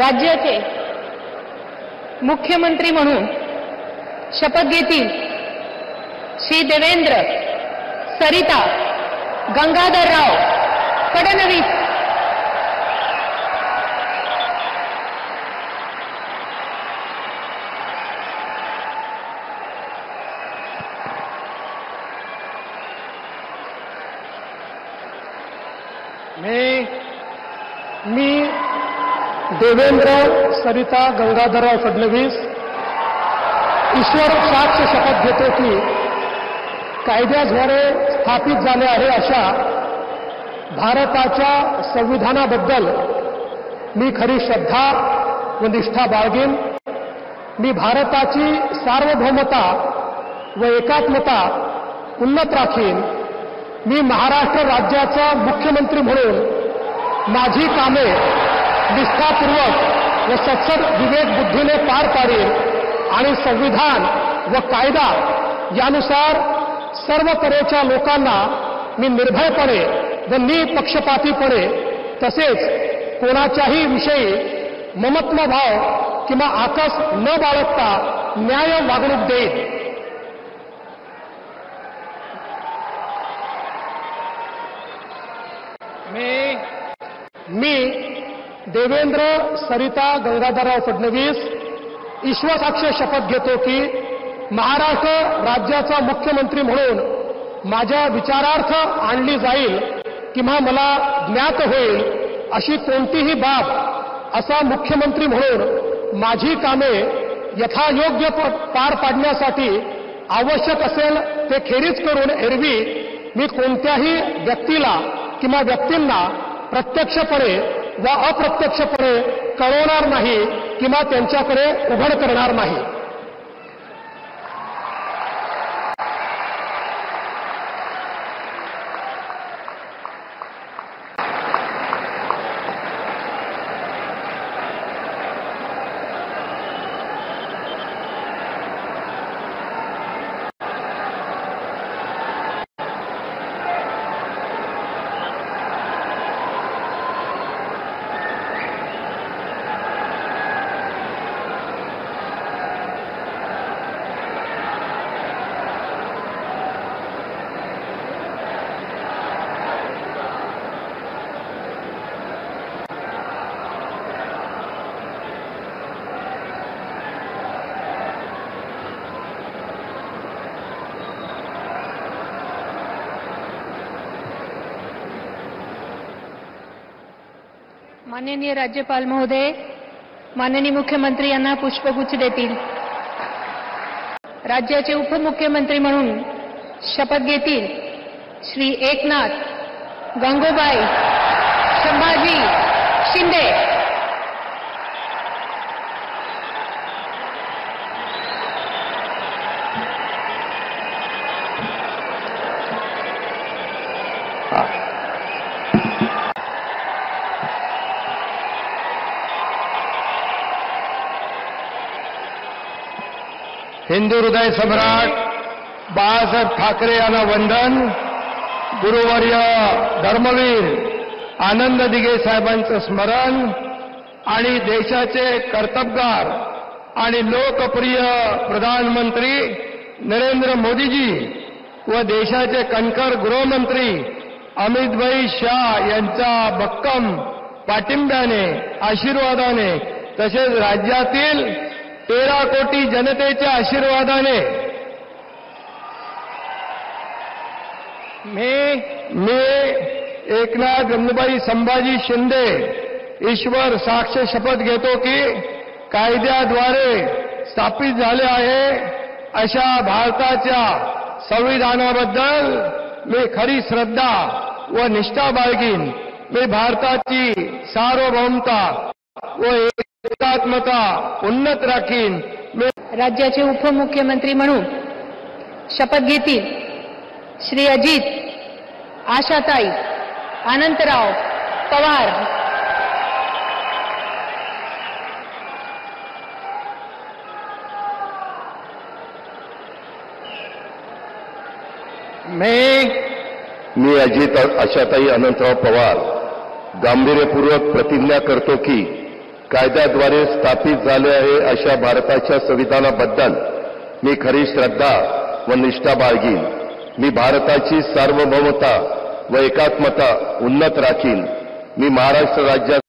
राज्याचे मुख्यमंत्री म्हणून शपथ घेतील श्री देवेंद्र सरिता गंगाधरराव फडणवीस। मी देवेंद्र सरिता गंगाधरराव फडणवीस ईश्वर साक्ष शपथ घेतो की कायद्याद्वारे स्थापित झाले आहे अशा भारताच्या संविधानाबद्दल मी खरी श्रद्धा व निष्ठा बाळगेन। मी भारताची सार्वभौमता व एकात्मता उन्नत राखीन। मी महाराष्ट्र राज्याचा मुख्यमंत्री म्हणून माझी कामे निष्ठापूर्वक व सत्सद विवेक बुद्धीने पार पाडेल आणि संविधान व कायदा यानुसार सर्व तऱ्हेच्या लोकांना मी निर्भयपणे व निपक्षपातीपणे तसेच कोणाच्याही विषयी ममत्वभाव किंवा आकस न बाळगता न्याय वागणूक देईन। मी देवेंद्र सरिता गंगाधरराव फडणवीस ईश्वरसाक्ष शपथ घेतो की महाराष्ट्र राज्याचा मुख्यमंत्री म्हणून माझ्या विचारार्थ आणली जाईल किंवा मला ज्ञात होईल अशी कोणतीही बाब असा मुख्यमंत्री म्हणून माझी कामे यथायोग्य पार पाडण्यासाठी आवश्यक असेल ते खेरीज करून एरवी मी कोणत्याही व्यक्तीला किंवा व्यक्तींना प्रत्यक्षपणे व अप्रत्यक्षपणे कळवणार नाही किंवा त्यांच्याकडे उघड करणार नाही। माननीय राज्यपाल महोदय माननीय मुख्यमंत्री यांना पुष्पगुच्छ देतील। राज्याचे उपमुख्यमंत्री म्हणून शपथ घेतील श्री एकनाथ गंगूबाई संभाजी शिंदे। हिंदू हृदय सम्राट बाळासाहेब ठाकरे यांना वंदन। गुरुवर्य धर्मवीर आनंद दिघे साहेबांचं स्मरण आणि देशाचे कर्तबगार आणि लोकप्रिय प्रधानमंत्री नरेंद्र मोदीजी व देशाचे कणखर गृहमंत्री अमितभाई शाह यांच्या भक्कम पाठिंब्याने आशीर्वादाने तसेच राज्यातील 13 कोटी जनतेच्या आशीर्वादाने मी एकनाथ गंगूबाई संभाजी शिंदे ईश्वर साक्ष शपथ घेतो की कायद्याद्वारे स्थापित झाले आहे अशा भारताच्या संविधानाबद्दल मी खरी श्रद्धा व निष्ठा बाळगीन। मी भारताची सार्वभौमता व एकात्मता उन्नत राखीन। राज्याचे उपमुख्यमंत्री म्हणून शपथ घेतील श्री अजित आशाताई अनंतराव पवार। मी अजित आशाताई अनंतराव पवार गांभीर्यपूर्वक प्रतिज्ञा करतो की कायद्याद्वारे स्थापित झाले आहे अशा भारताच्या संविधानाबद्दल मी खरी श्रद्धा व निष्ठा बाळगीन. मी भारताची सार्वभौमता व एकात्मता उन्नत राखीन. मी महाराष्ट्र राज्यात